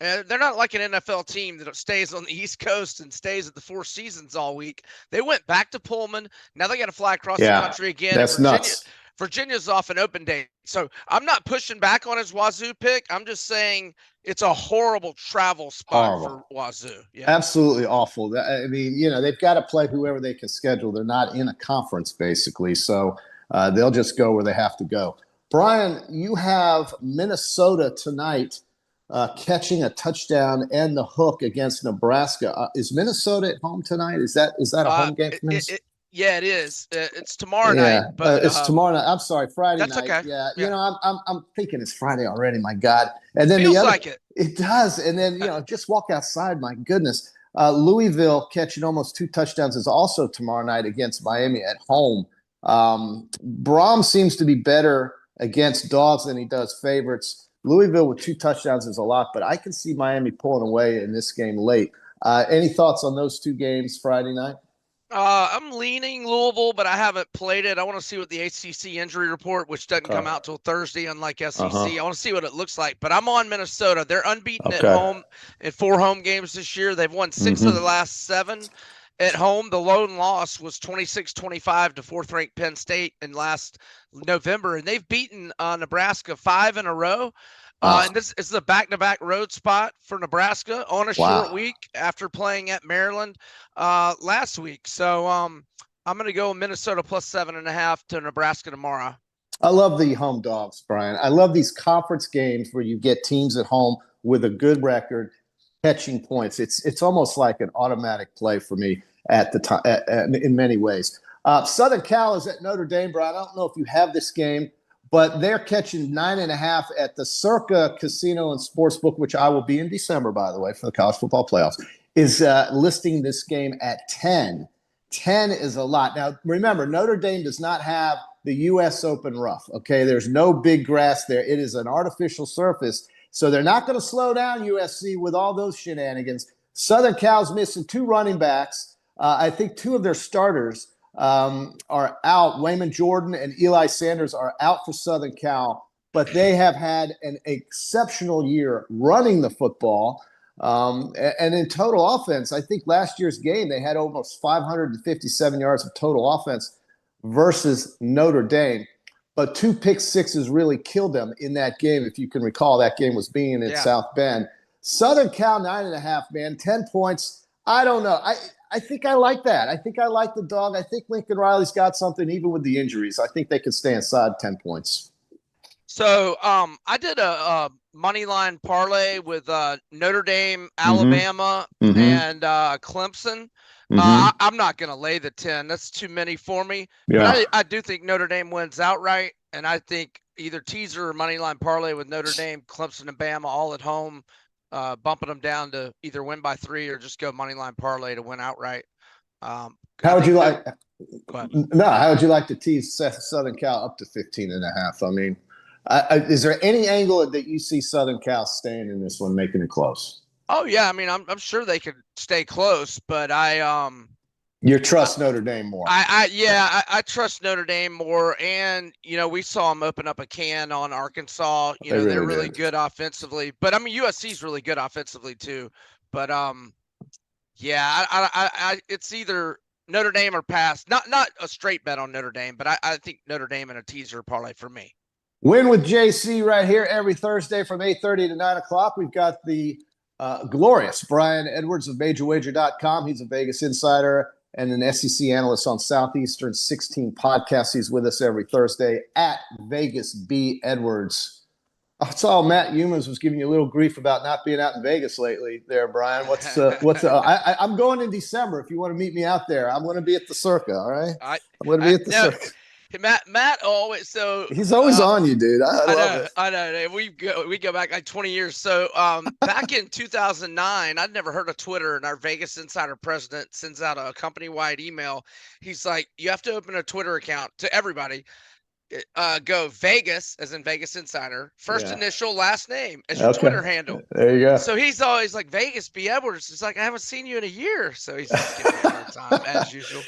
They're not like an NFL team that stays on the East Coast and stays at the Four Seasons all week. They went back to Pullman. Now they got to fly across the country again. That's nuts. Virginia's off an open day. So I'm not pushing back on his Wazoo pick. I'm just saying it's a horrible travel spot for Wazoo. Yeah. Absolutely awful. I mean, they've got to play whoever they can schedule. They're not in a conference, basically. So they'll just go where they have to go. Brian, you have Minnesota tonight. Catching a touchdown and the hook against Nebraska. Is Minnesota at home tonight? Is that a home game for Minnesota? Yeah, it is. It's tomorrow night. But it's tomorrow night. I'm sorry, Friday night. That's okay. Yeah. I'm thinking it's Friday already. My God. And then feels like it. It does. And then just walk outside. My goodness. Louisville catching almost 2 touchdowns is also tomorrow night against Miami at home. Braum seems to be better against dogs than he does favorites. Louisville with 2 touchdowns is a lot, but I can see Miami pulling away in this game late. Any thoughts on those 2 games Friday night? I'm leaning Louisville, but I haven't played it. I want to see what the ACC injury report, which doesn't come out till Thursday, unlike SEC. I want to see what it looks like. But I'm on Minnesota. They're unbeaten at home in 4 home games this year. They've won 6 of the last 7 at home. The lone loss was 26-25 to 4th-ranked Penn State in last November, and they've beaten Nebraska 5 in a row. And this is a back-to-back road spot for Nebraska on a short week after playing at Maryland last week. So I'm going to go Minnesota plus 7.5 to Nebraska tomorrow. I love the home dogs, Brian. I love these conference games where you get teams at home with a good record catching points. It's almost like an automatic play for me at the time in many ways. Southern Cal is at Notre Dame, Brian. I don't know if you have this game, but they're catching 9.5 at the Circa Casino and Sportsbook, which I will be in December, by the way, for the college football playoffs, is listing this game at 10. 10 is a lot. Now, remember, Notre Dame does not have the U.S. Open rough, okay? There's no big grass there. It is an artificial surface, so they're not going to slow down USC with all those shenanigans. Southern Cal's missing 2 running backs. I think 2 of their starters are out. Wayman Jordan and Eli Sanders are out for Southern Cal, but they have had an exceptional year running the football. And in total offense, I think last year's game, they had almost 557 yards of total offense versus Notre Dame. But 2 pick sixes really killed them in that game. If you can recall, that game was being in South Bend. Southern Cal, 9.5, man, 10 points. I don't know. I think I like that. I think I like the dog. I think Lincoln Riley's got something, even with the injuries. I think they could stay inside 10 points. So I did a money line parlay with Notre Dame, Alabama, and Clemson. I'm not going to lay the 10. That's too many for me. Yeah. But I do think Notre Dame wins outright, and I think either teaser or money line parlay with Notre Dame, Clemson, and Bama all at home, bumping them down to either win by 3 or just go money line parlay to win outright. How would you like to tease Southern Cal up to 15.5? I mean, is there any angle that you see Southern Cal staying in this one, making it close? Oh yeah, I mean, I'm sure they could stay close, but you trust Notre Dame more. I trust Notre Dame more, and we saw them open up a can on Arkansas. They're really good offensively, but I mean USC's really good offensively too. But it's either Notre Dame or pass. Not a straight bet on Notre Dame, but I think Notre Dame and a teaser parlay for me. Win with JC right here every Thursday from 8:30 to 9 o'clock. We've got the glorious Brian Edwards of MajorWager.com. He's a Vegas insider and an SEC analyst on Southeastern 16 podcasts. He's with us every Thursday at Vegas B Edwards. I saw Matt Humans was giving you a little grief about not being out in Vegas lately there, Brian. I'm going in December. If you want to meet me out there, I'm going to be at the Circa, all right? I'm going to be at the Circa. Matt always he's always on you, dude. I love it. I know. We go back like 20 years. So back in 2009, I'd never heard of Twitter, and our Vegas Insider president sends out a company-wide email. He's like, you have to open a Twitter account to everybody. Go Vegas, as in Vegas Insider, first initial, last name as your Twitter handle. There you go. So he's always like, Vegas B Edwards. It's like, I haven't seen you in a year. So he's just giving me a hard time as usual.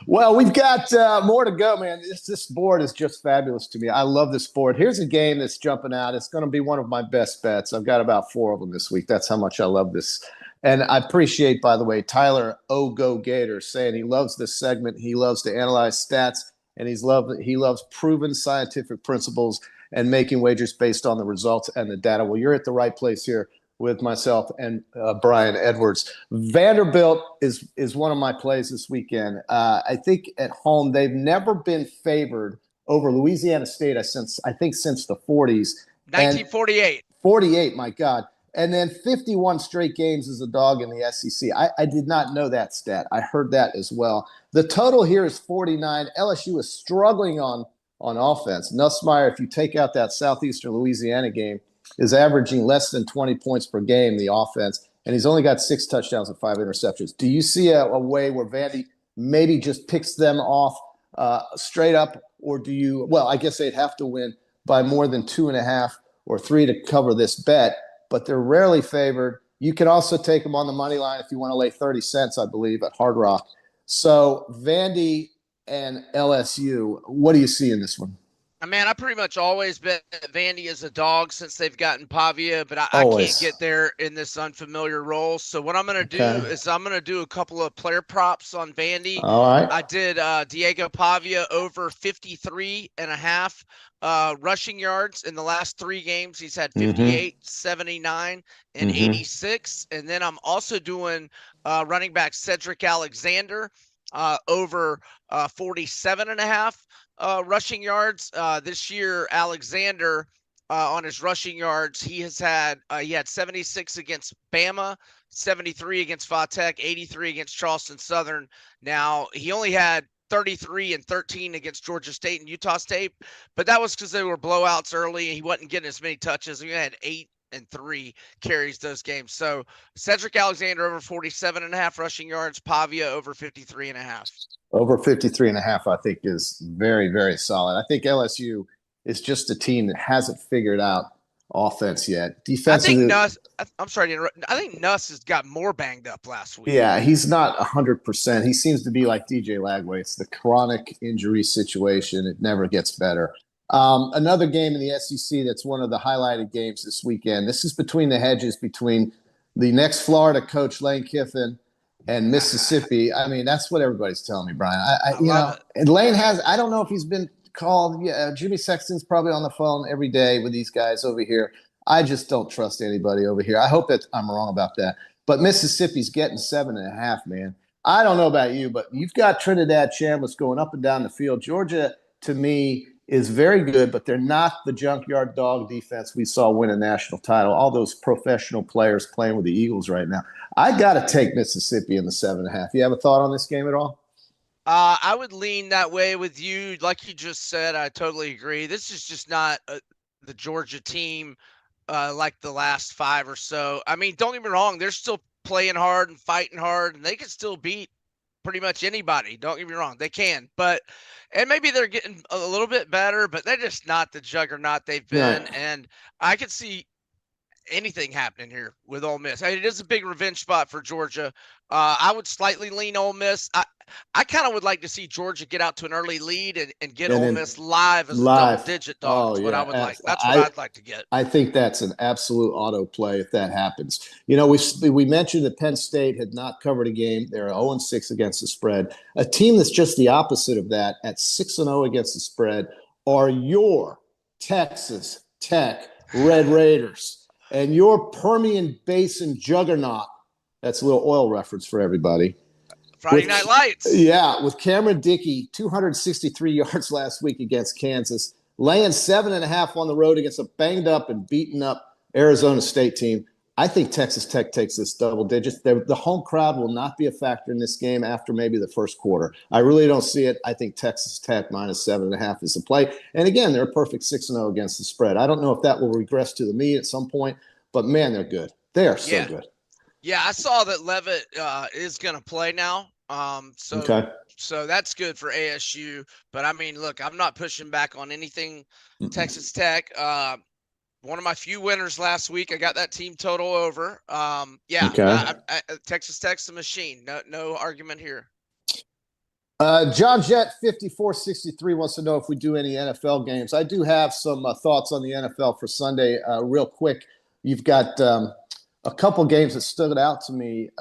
Well, we've got more to go, man. This board is just fabulous to me. I love this board. Here's a game that's jumping out. It's going to be one of my best bets. I've got about 4 of them this week. That's how much I love this. And I appreciate, by the way, Tyler Go Gators saying he loves this segment. He loves to analyze stats, and he loves proven scientific principles and making wagers based on the results and the data. Well, you're at the right place here with myself and Brian Edwards. Vanderbilt is one of my plays this weekend. I think at home they've never been favored over Louisiana State I think since the 40s. 1948. 48, my God. And then 51 straight games as a dog in the SEC. I did not know that stat. I heard that as well. The total here is 49. LSU is struggling on offense. Nussmeier, if you take out that Southeastern Louisiana game, is averaging less than 20 points per game, the offense, and he's only got 6 touchdowns and 5 interceptions. Do you see a way where Vandy maybe just picks them off straight up, or do you – well, I guess they'd have to win by more than 2.5 or 3 to cover this bet, but they're rarely favored. You can also take them on the money line if you want to lay 30 cents, I believe, at Hard Rock. So Vandy and LSU, what do you see in this one? Man, I pretty much always bet Vandy as a dog since they've gotten Pavia, but I can't get there in this unfamiliar role. So what I'm going to do is I'm going to do a couple of player props on Vandy. All right. I did Diego Pavia over 53.5 rushing yards in the last 3 games. He's had 58, 79, and 86. And then I'm also doing running back Cedric Alexander over 47.5. Rushing yards this year. Alexander on his rushing yards, he had 76 against Bama, 73 against Vatech, 83 against Charleston Southern. Now he only had 33 and 13 against Georgia State and Utah State, but that was because they were blowouts early and he wasn't getting as many touches. He had 8 and 3 carries those games. So Cedric Alexander over 47.5 rushing yards, Pavia over 53.5. Over 53.5, I think, is very, very solid. I think LSU is just a team that hasn't figured out offense yet. Defensively, I'm sorry to interrupt. I think Nuss has got more banged up last week. Yeah, he's not 100%. He seems to be like DJ Lagway. It's the chronic injury situation. It never gets better. Another game in the SEC that's one of the highlighted games this weekend. This is between the hedges between the next Florida coach, Lane Kiffin, and Mississippi. I mean, that's what everybody's telling me, Brian. And Lane has – I don't know if he's been called. Yeah, Jimmy Sexton's probably on the phone every day with these guys over here. I just don't trust anybody over here. I hope that I'm wrong about that. But Mississippi's getting 7.5, man. I don't know about you, but you've got Trinidad Chambliss going up and down the field. Georgia, to me, is very good, but they're not the junkyard dog defense we saw win a national title. All those professional players playing with the Eagles right now. I got to take Mississippi in the 7.5. You have a thought on this game at all? I would lean that way with you. Like you just said, I totally agree. This is just not the Georgia team like the last 5 or so. I mean, don't get me wrong. They're still playing hard and fighting hard, and they can still beat pretty much anybody. Don't get me wrong. They can. And maybe they're getting a little bit better, but they're just not the juggernaut they've been. Right. And I could see anything happening here with Ole Miss. I mean, it is a big revenge spot for Georgia. I would slightly lean Ole Miss. I kind of would like to see Georgia get out to an early lead and get Ole Miss live as a double-digit dog. What I would like. That's what I'd like to get. I think that's an absolute auto play if that happens. You know, we mentioned that Penn State had not covered a game. They're 0-6 against the spread. A team that's just the opposite of that at 6-0 against the spread are your Texas Tech Red Raiders. And your Permian Basin juggernaut, that's a little oil reference for everybody. Friday Night Lights. Yeah, with Cameron Dickey, 263 yards last week against Kansas, laying 7.5 on the road against a banged up and beaten up Arizona State team. I think Texas Tech takes this double digits. The home crowd will not be a factor in this game after maybe the first quarter. I really don't see it. I think Texas Tech minus 7.5 is the play. And again, they're a perfect 6-0 against the spread. I don't know if that will regress to the mean at some point, but man, they're good. They are so good. Yeah, I saw that Leavitt is going to play now. So that's good for ASU. But I mean, look, I'm not pushing back on anything. Texas Tech, one of my few winners last week. I got that team total over. Texas Tech's a machine. No argument here. John Jett 5463 wants to know if we do any NFL games. I do have some thoughts on the NFL for Sunday. Real quick, you've got a couple games that stood out to me.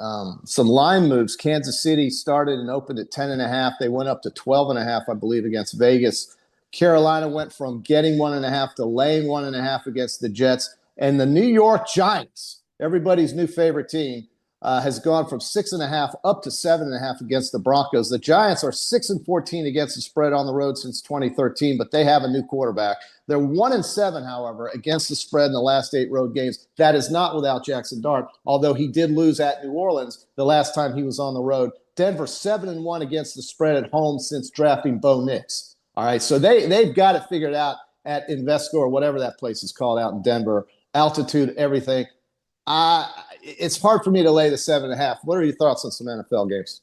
Some line moves. Kansas City started and opened at 10.5. They went up to 12.5, I believe, against Vegas. Carolina went from getting 1.5 to laying 1.5 against the Jets. And the New York Giants, everybody's new favorite team, has gone from 6.5 up to 7.5 against the Broncos. The Giants are 6-14 against the spread on the road since 2013, but they have a new quarterback. They're 1-7, however, against the spread in the last 8 road games. That is not without Jackson Dart, although he did lose at New Orleans the last time he was on the road. Denver 7-1 against the spread at home since drafting Bo Nix. All right, so they've got it figured out at Invesco or whatever that place is called out in Denver. Altitude, everything. It's hard for me to lay the 7.5. What are your thoughts on some NFL games?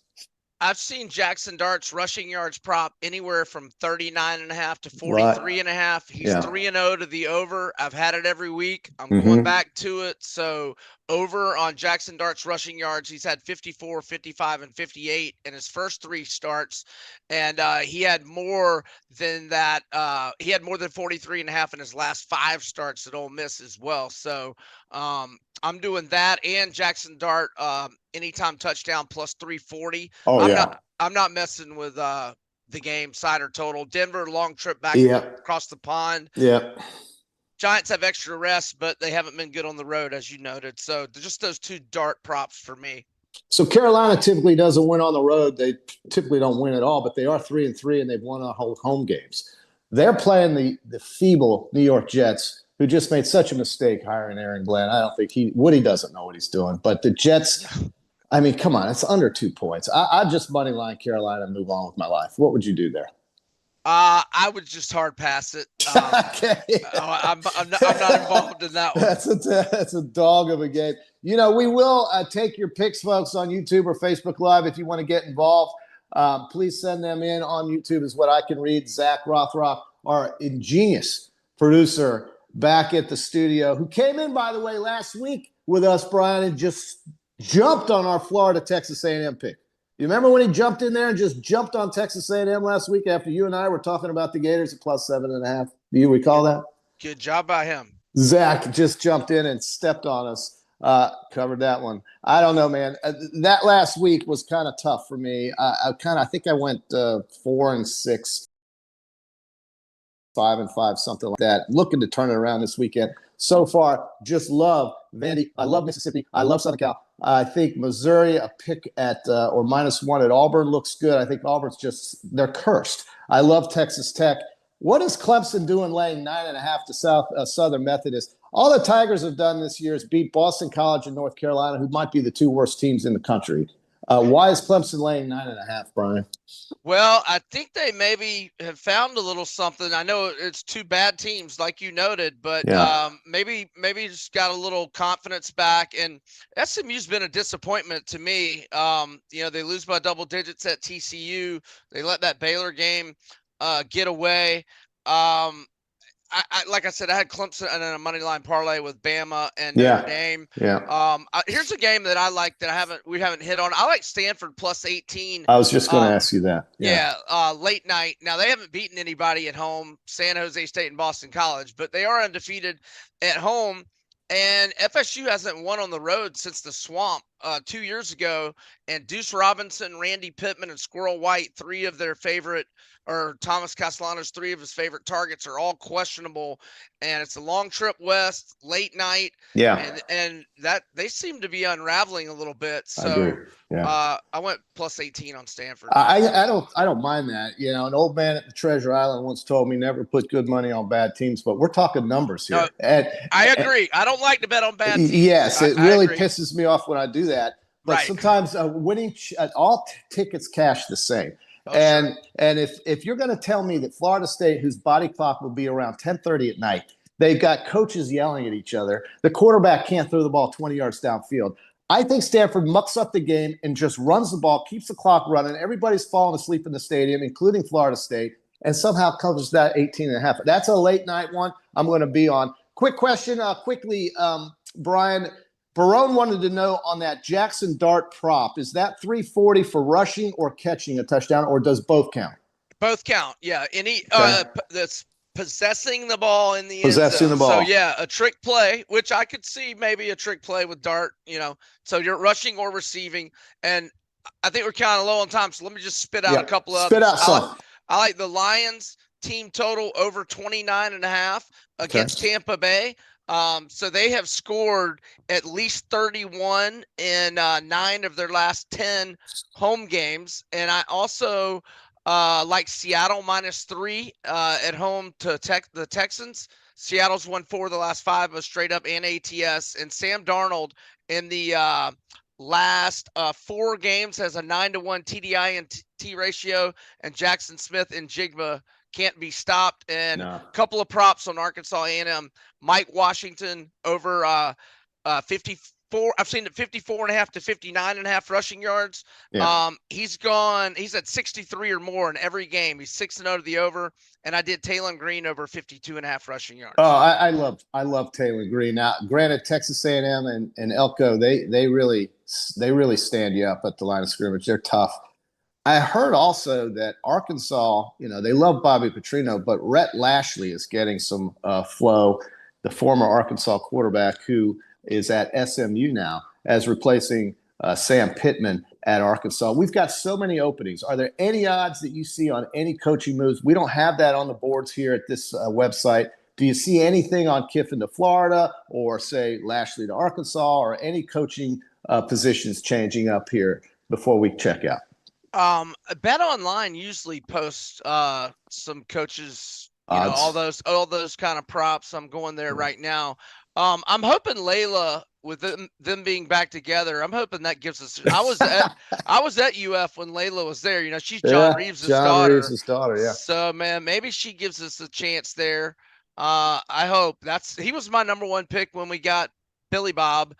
I've seen Jackson Dart's rushing yards prop anywhere from 39.5 to 43.5. He's 3-0 to the over. I've had it every week. I'm going back to it. So over on Jackson Dart's rushing yards, he's had 54, 55, and 58 in his first 3 starts. And he had more than that. He had more than 43.5 in his last 5 starts at Ole Miss as well. So I'm doing that and Jackson Dart anytime touchdown plus 340. I'm not messing with the game side or total. Denver long trip back across the pond. Giants have extra rest, but they haven't been good on the road, as you noted. So just those 2 Dart props for me. So Carolina typically doesn't win on the road. They typically don't win at all, but they are 3-3 and they've won a whole home games. They're playing the feeble New York Jets, who just made such a mistake hiring Aaron Glenn. I don't think Woody doesn't know what he's doing. But the Jets, I mean, come on, it's under 2 points. I'd just money line Carolina and move on with my life. What would you do there? I would just hard pass it. Okay. I'm not involved in that one. That's a dog of a game. You know, we will take your picks, folks, on YouTube or Facebook Live if you want to get involved. Please send them in on YouTube is what I can read. Zach Rothrock, our ingenious producer, back at the studio, who came in, by the way, last week with us, Brian, and just jumped on our Florida Texas A&M pick. You remember when he jumped in there and just jumped on Texas A&M last week after you and I were talking about the Gators at plus 7.5? Do you recall that? Good job by him. Zach just jumped in and stepped on us. Covered that one. I don't know, man. That last week was kind of tough for me. I think I went 4-6. 5-5, something like that. Looking to turn it around this weekend. So far, just love Vandy. I love Mississippi. I love Southern Cal. I think Missouri, a pick at or -1 at Auburn looks good. I think Auburn's they're cursed. I love Texas Tech. What is Clemson doing laying 9.5 to Southern Methodist? All the Tigers have done this year is beat Boston College and North Carolina, who might be the 2 worst teams in the country. Why is Clemson laying 9.5, Brian? Well, I think they maybe have found a little something. I know it's 2 bad teams, like you noted, but maybe just got a little confidence back. And SMU's been a disappointment to me. They lose by double digits at TCU. They let that Baylor game get away. I like I said, I had Clemson and then a money line parlay with Bama and Notre Dame. Here's a game that I like that we haven't hit on. I like Stanford plus 18. I was just going to ask you that. Late night. Now they haven't beaten anybody at home, San Jose State and Boston College, but they are undefeated at home. And FSU hasn't won on the road since the Swamp 2 years ago, and Deuce Robinson, Randy Pittman, and Squirrel White, three of their favorite, or Thomas Castellanos, three of his favorite targets are all questionable, and it's a long trip west, late night. Yeah. And that they seem to be unraveling a little bit. So I agree. Yeah. I went plus 18 on Stanford. I don't mind that. An old man at the Treasure Island once told me never put good money on bad teams, but we're talking numbers here. No, I agree. I don't like to bet on bad teams. Yes, it really pisses me off when I do that. But sometimes winning all tickets cash the same. And if you're going to tell me that Florida State, whose body clock will be around 10:30 at night, they've got coaches yelling at each other, the quarterback can't throw the ball 20 yards downfield. I think Stanford mucks up the game and just runs the ball, keeps the clock running. Everybody's falling asleep in the stadium, including Florida State, and somehow covers that 18.5. That's a late night one I'm going to be on. Quick question, quickly, Brian. Barone wanted to know on that Jackson Dart prop, is that 340 for rushing or catching a touchdown, or does both count? Both count, yeah. That's possessing the ball in the possessing end zone. The ball. So yeah, a trick play, which I could see maybe a trick play with Dart. So you're rushing or receiving, and I think we're kind of low on time. So let me just spit out a couple of spit out some. I like the Lions team total over 29.5 against Tampa Bay. So they have scored at least 31 in 9 of their last 10 home games. And I also like Seattle -3 at home to the Texans. Seattle's won 4 of the last 5 of straight up and ATS. And Sam Darnold in the last 4 games has a 9-to-1 TDI and T ratio. And Jackson Smith and Jigba can't be stopped. And a couple of props on Arkansas A&M. Mike Washington over 54. I've seen it 54.5 to 59.5 rushing yards. Yeah. He's at 63 or more in every game. He's 6-0 to the over. And I did Taylor Green over 52.5 rushing yards. Oh, I love Taylor Green. Now, granted, Texas A&M and Elko, they really stand you up at the line of scrimmage. They're tough. I heard also that Arkansas, they love Bobby Petrino, but Rhett Lashley is getting some flow, the former Arkansas quarterback who is at SMU now as replacing Sam Pittman at Arkansas. We've got so many openings. Are there any odds that you see on any coaching moves? We don't have that on the boards here at this website. Do you see anything on Kiffin to Florida or, say, Lashley to Arkansas or any coaching positions changing up here before we check out? Bet Online usually posts some coaches, all those kind of props. I'm going there right now. I'm hoping Layla, with them being back together, I'm hoping that gives us. I was at UF when Layla was there. She's John Reeves' daughter. Reeves' daughter, yeah. So man, maybe she gives us a chance there. I hope he was my number 1 pick when we got Billy Bob,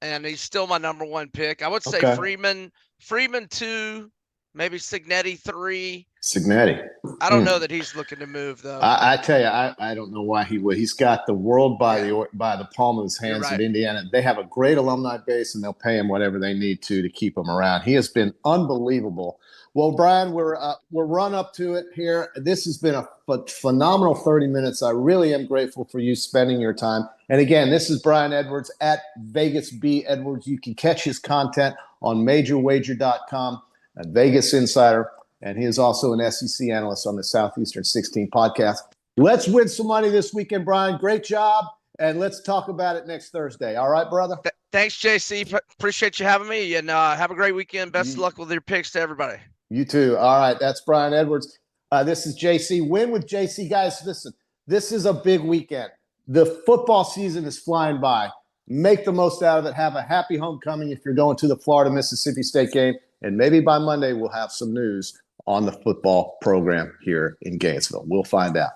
and he's still my number 1 pick. I would say Freeman 2. Maybe Signetti 3. Signetti. I don't know that he's looking to move though. I tell you, I don't know why he would. He's got the world by the palm of his hands at Indiana. They have a great alumni base, and they'll pay him whatever they need to keep him around. He has been unbelievable. Well, Brian, we're run up to it here. This has been a phenomenal 30 minutes. I really am grateful for you spending your time. And again, this is Brian Edwards at Vegas B Edwards. You can catch his content on majorwager.com. A Vegas insider, and he is also an SEC analyst on the Southeastern 16 podcast. Let's win some money this weekend, Brian. Great job, and let's talk about it next Thursday. All right, brother? Thanks, JC. Appreciate you having me, and have a great weekend. Best of luck with your picks to everybody. You too. All right, that's Brian Edwards. This is JC. Win with JC. Guys, listen, this is a big weekend. The football season is flying by. Make the most out of it. Have a happy homecoming if you're going to the Florida-Mississippi State game. And maybe by Monday, we'll have some news on the football program here in Gainesville. We'll find out.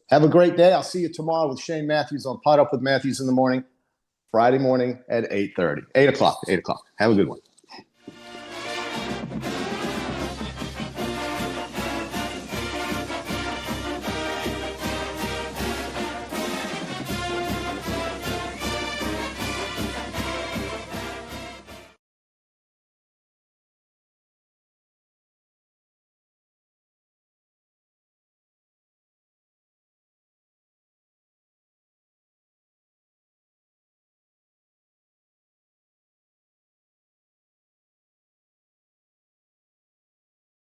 Have a great day. I'll see you tomorrow with Shane Matthews on PodUp with Matthews in the morning, Friday morning at 8:30. 8 o'clock. Have a good one.